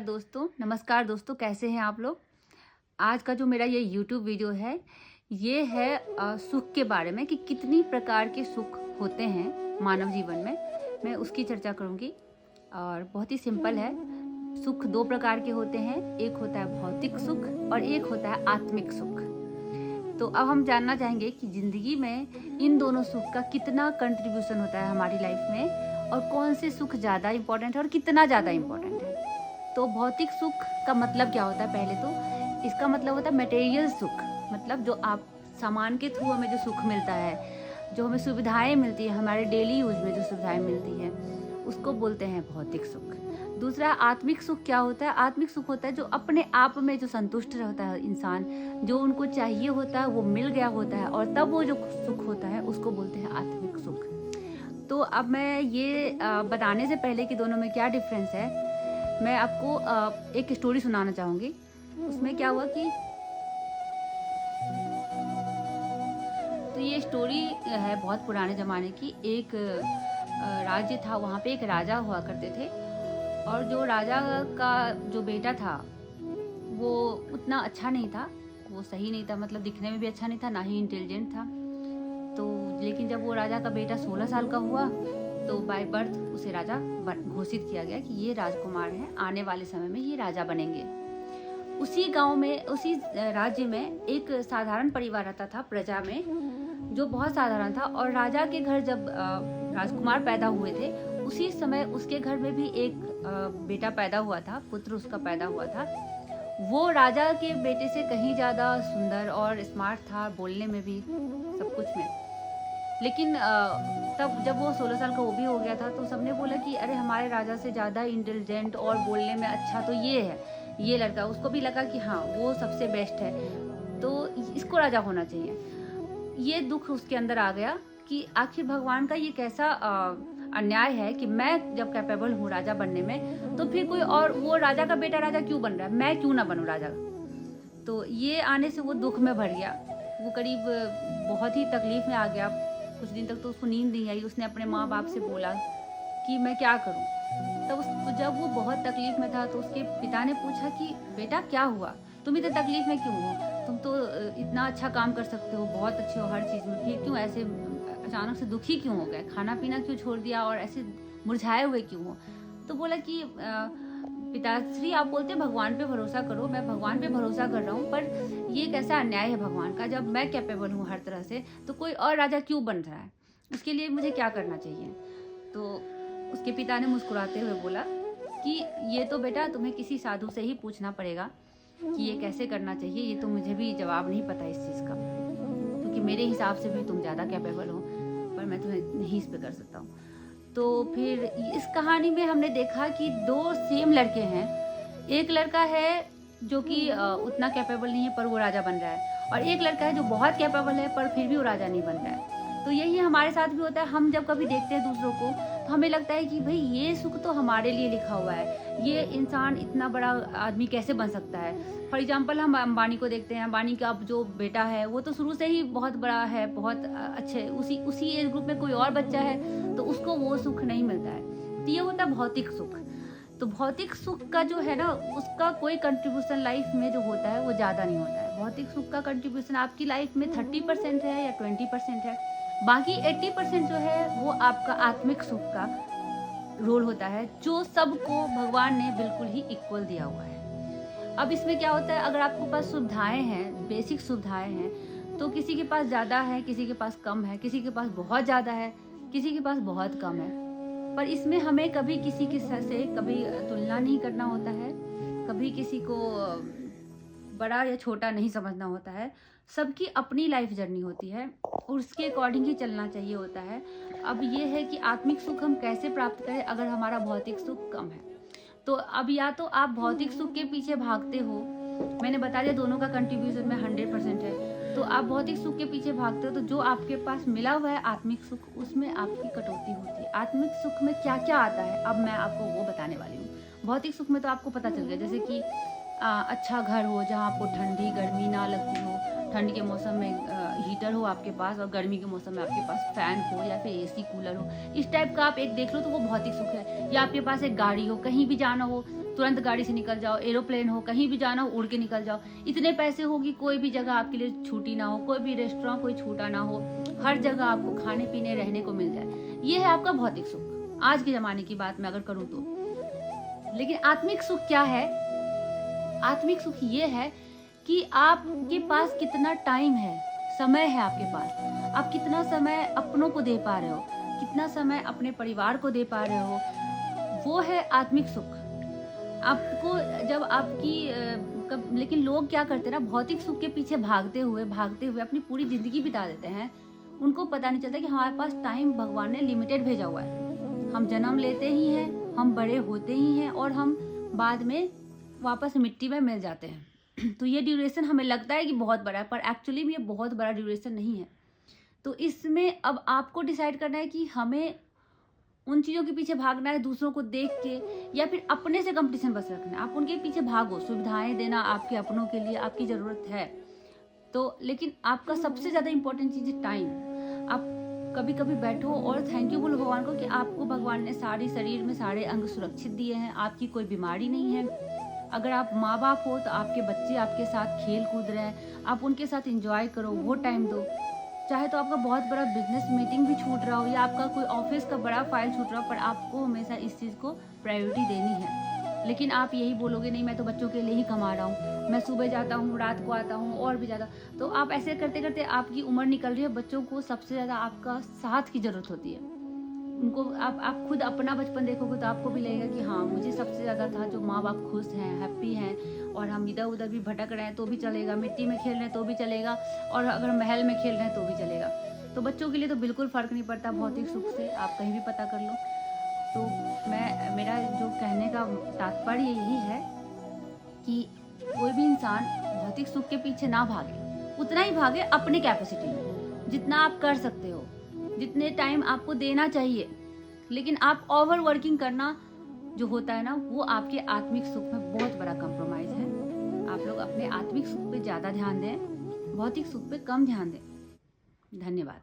दोस्तों, नमस्कार दोस्तों, कैसे हैं आप लोग। आज का जो मेरा ये यूट्यूब वीडियो है, ये है सुख के बारे में कि कितनी प्रकार के सुख होते हैं मानव जीवन में। मैं उसकी चर्चा करूँगी और बहुत ही सिंपल है। सुख दो प्रकार के होते हैं, एक होता है भौतिक सुख और एक होता है आत्मिक सुख। तो अब हम जानना चाहेंगे कि ज़िंदगी में इन दोनों सुख का कितना कंट्रीब्यूशन होता है हमारी लाइफ में और कौन से सुख ज़्यादा इम्पोर्टेंट है और कितना ज़्यादा इम्पोर्टेंट है। तो भौतिक सुख का मतलब क्या होता है? पहले तो इसका मतलब होता है मटेरियल सुख, मतलब जो आप सामान के थ्रू हमें जो सुख मिलता है, जो हमें सुविधाएं मिलती है, हमारे डेली यूज में जो सुविधाएं मिलती हैं, उसको बोलते हैं भौतिक सुख। दूसरा आत्मिक सुख क्या होता है? आत्मिक सुख होता है जो अपने आप में जो संतुष्ट रहता है इंसान, जो उनको चाहिए होता है वो मिल गया होता है और तब वो जो सुख होता है उसको बोलते हैं आत्मिक सुख। तो अब मैं ये बताने से पहले कि दोनों में क्या डिफरेंस है, मैं आपको एक स्टोरी सुनाना चाहूँगी। उसमें क्या हुआ कि तो ये स्टोरी है बहुत पुराने ज़माने की। एक राज्य था, वहाँ पे एक राजा हुआ करते थे और जो राजा का जो बेटा था वो उतना अच्छा नहीं था, वो सही नहीं था, मतलब दिखने में भी अच्छा नहीं था, ना ही इंटेलिजेंट था। तो लेकिन जब वो राजा का बेटा 16 साल का हुआ तो बाय बर्थ उसे राजा घोषित किया गया कि ये राजकुमार है, आने वाले समय में ये राजा बनेंगे। उसी गांव में, उसी राज्य में एक साधारण परिवार रहता था, प्रजा में, जो बहुत साधारण था। और राजा के घर जब राजकुमार पैदा हुए थे, उसी समय उसके घर में भी एक बेटा पैदा हुआ था, पुत्र उसका पैदा हुआ था। वो राजा के बेटे से कहीं ज़्यादा सुंदर और स्मार्ट था, बोलने में भी, सब कुछ में। लेकिन तब जब वो 16 साल का वो भी हो गया था तो सबने बोला कि अरे हमारे राजा से ज़्यादा इंटेलिजेंट और बोलने में अच्छा तो ये है, ये लड़का। उसको भी लगा कि हाँ वो सबसे बेस्ट है, तो इसको राजा होना चाहिए। ये दुख उसके अंदर आ गया कि आखिर भगवान का ये कैसा अन्याय है कि मैं जब कैपेबल हूँ राजा बनने में, तो फिर कोई और, वो राजा का बेटा राजा क्यों बन रहा है, मैं क्यों ना बनूँ राजा। तो ये आने से वो दुख में भर गया। वो करीब बहुत ही तकलीफ में आ गया। कुछ दिन तक तो उसको नींद नहीं आई। उसने अपने माँ बाप से बोला कि मैं क्या करूं। तब जब वो बहुत तकलीफ में था तो उसके पिता ने पूछा कि बेटा क्या हुआ, तुम इतने तकलीफ में क्यों हो, तुम तो इतना अच्छा काम कर सकते हो, बहुत अच्छे हो हर चीज़ में, फिर क्यों ऐसे अचानक से दुखी क्यों हो गए, खाना पीना क्यों छोड़ दिया और ऐसे मुरझाए हुए क्यों हो। तो बोला कि पिताश्री आप बोलते भगवान पे भरोसा करो, मैं भगवान पे भरोसा कर रहा हूँ, पर ये कैसा अन्याय है भगवान का, जब मैं कैपेबल हूँ हर तरह से तो कोई और राजा क्यों बन रहा है, उसके लिए मुझे क्या करना चाहिए। तो उसके पिता ने मुस्कुराते हुए बोला कि ये तो बेटा तुम्हें किसी साधु से ही पूछना पड़ेगा कि ये कैसे करना चाहिए, ये तो मुझे भी जवाब नहीं पता इस चीज़ का, क्योंकि मेरे हिसाब से भी तुम ज़्यादा कैपेबल हो, पर मैं तुम्हें नहीं इस पर कर सकता हूँ। तो फिर इस कहानी में हमने देखा कि दो सेम लड़के हैं। एक लड़का है जो कि उतना कैपेबल नहीं है पर वो राजा बन रहा है, और एक लड़का है जो बहुत कैपेबल है पर फिर भी वो राजा नहीं बन रहा है। तो यही हमारे साथ भी होता है। हम जब कभी देखते हैं दूसरों को तो हमें लगता है कि भाई ये सुख तो हमारे लिए लिखा हुआ है, ये इंसान इतना बड़ा आदमी कैसे बन सकता है। फॉर एग्जाम्पल हम अंबानी को देखते हैं। अंबानी का अब जो बेटा है वो तो शुरू से ही बहुत बड़ा है, बहुत अच्छे, उसी एज ग्रुप में कोई और बच्चा है तो उसको वो सुख नहीं मिलता है। तो ये होता है भौतिक सुख। तो भौतिक सुख का जो है ना, उसका कोई कंट्रीब्यूशन लाइफ में जो होता है वो ज़्यादा नहीं होता है। भौतिक सुख का कंट्रीब्यूशन आपकी लाइफ में 30% है या 20% है, बाकी 80% जो है वो आपका आत्मिक सुख का रोल होता है, जो सबको भगवान ने बिल्कुल ही इक्वल दिया हुआ है। अब इसमें क्या होता है, अगर आपके पास सुविधाएं हैं, बेसिक सुविधाएं हैं, तो किसी के पास ज़्यादा है, किसी के पास कम है, किसी के पास बहुत ज़्यादा है, किसी के पास बहुत कम है, पर इसमें हमें कभी किसी के से कभी तुलना नहीं करना होता है, कभी किसी को बड़ा या छोटा नहीं समझना होता है। सबकी अपनी लाइफ जर्नी होती है और उसके अकॉर्डिंग ही चलना चाहिए होता है। अब ये है कि आत्मिक सुख हम कैसे प्राप्त करें अगर हमारा भौतिक सुख कम है। तो अब या तो आप भौतिक सुख के पीछे भागते हो, मैंने बता दिया दोनों का कंट्रीब्यूशन में 100% है, तो आप भौतिक सुख के पीछे भागते हो तो जो आपके पास मिला हुआ है आत्मिक सुख, उसमें आपकी कटौती होती है। आत्मिक सुख में क्या क्या आता है अब मैं आपको वो बताने वाली हूँ। भौतिक सुख में तो आपको पता चल गया, जैसे कि अच्छा घर हो जहाँ आपको ठंडी गर्मी ना लगती हो, ठंड के मौसम में हीटर हो आपके पास और गर्मी के मौसम में आपके पास फैन हो या फिर एसी कूलर हो, इस टाइप का आप एक देख लो तो वो भौतिक सुख है। या आपके पास एक गाड़ी हो, कहीं भी जाना हो तुरंत गाड़ी से निकल जाओ, एरोप्लेन हो, कहीं भी जाना हो उड़ के निकल जाओ। इतने पैसे हो कि कोई भी जगह आपके लिए छूटी ना हो, कोई भी रेस्टोरेंट कोई छूटा ना हो, हर जगह आपको खाने पीने रहने को मिल जाए। ये है आपका भौतिक सुख, आज के ज़माने की बात मैं अगर करूँ तो। लेकिन आत्मिक सुख क्या है? आत्मिक सुख ये है कि आपके पास कितना टाइम है, समय है आपके पास। आप कितना समय अपनों को दे पा रहे हो, कितना समय अपने परिवार को दे पा रहे हो, वो है आत्मिक सुख। आपको जब आपकी लेकिन लोग क्या करते हैं ना, भौतिक सुख के पीछे भागते हुए अपनी पूरी ज़िंदगी बिता देते हैं। उनको पता नहीं चलता कि हमारे पास टाइम भगवान ने लिमिटेड भेजा हुआ है। हम जन्म लेते ही हैं, हम बड़े होते ही हैं और हम बाद में वापस मिट्टी में मिल जाते हैं। तो ये ड्यूरेशन हमें लगता है कि बहुत बड़ा है, पर एक्चुअली में ये बहुत बड़ा ड्यूरेशन नहीं है। तो इसमें अब आपको डिसाइड करना है कि हमें उन चीज़ों के पीछे भागना है दूसरों को देख के, या फिर अपने से कंपटीशन बस रखना है। आप उनके पीछे भागो, सुविधाएं देना आपके अपनों के लिए आपकी ज़रूरत है तो, लेकिन आपका सबसे ज़्यादा इंपॉर्टेंट चीज़ है टाइम। आप कभी कभी बैठो और थैंक यू बोलो भगवान को कि आपको भगवान ने सारे शरीर में सारे अंग सुरक्षित दिए हैं, आपकी कोई बीमारी नहीं है। अगर आप माँ बाप हो तो आपके बच्चे आपके साथ खेल कूद रहे हैं, आप उनके साथ एंजॉय करो, वो टाइम दो। चाहे तो आपका बहुत बड़ा बिजनेस मीटिंग भी छूट रहा हो या आपका कोई ऑफिस का बड़ा फाइल छूट रहा हो, पर आपको हमेशा इस चीज़ को प्रायोरिटी देनी है। लेकिन आप यही बोलोगे नहीं मैं तो बच्चों के लिए ही कमा रहा हूँ, मैं सुबह जाता हूँ रात को आता हूँ और भी ज़्यादा, तो आप ऐसे करते करते आपकी उम्र निकल रही है। बच्चों को सबसे ज़्यादा आपका साथ की ज़रूरत होती है। उनको आप खुद अपना बचपन देखोगे तो आपको भी लगेगा कि हाँ मुझे सबसे ज़्यादा था जो माँ बाप खुश हैं, हैप्पी हैं, और हम इधर उधर भी भटक रहे हैं तो भी चलेगा, मिट्टी में खेल रहे हैं तो भी चलेगा, और अगर महल में खेल रहे हैं तो भी चलेगा। तो बच्चों के लिए तो बिल्कुल फ़र्क नहीं पड़ता भौतिक सुख से, आप कहीं भी पता कर लो। तो मेरा जो कहने का तात्पर्य यही है कि कोई भी इंसान भौतिक सुख के पीछे ना भागे, उतना ही भागे अपनी कैपेसिटी में, जितना आप कर सकते हो, जितने टाइम आपको देना चाहिए। लेकिन आप ओवर वर्किंग करना जो होता है ना, वो आपके आत्मिक सुख में बहुत बड़ा कंप्रोमाइज़ है। आप लोग अपने आत्मिक सुख पे ज़्यादा ध्यान दें, भौतिक सुख पे कम ध्यान दें। धन्यवाद।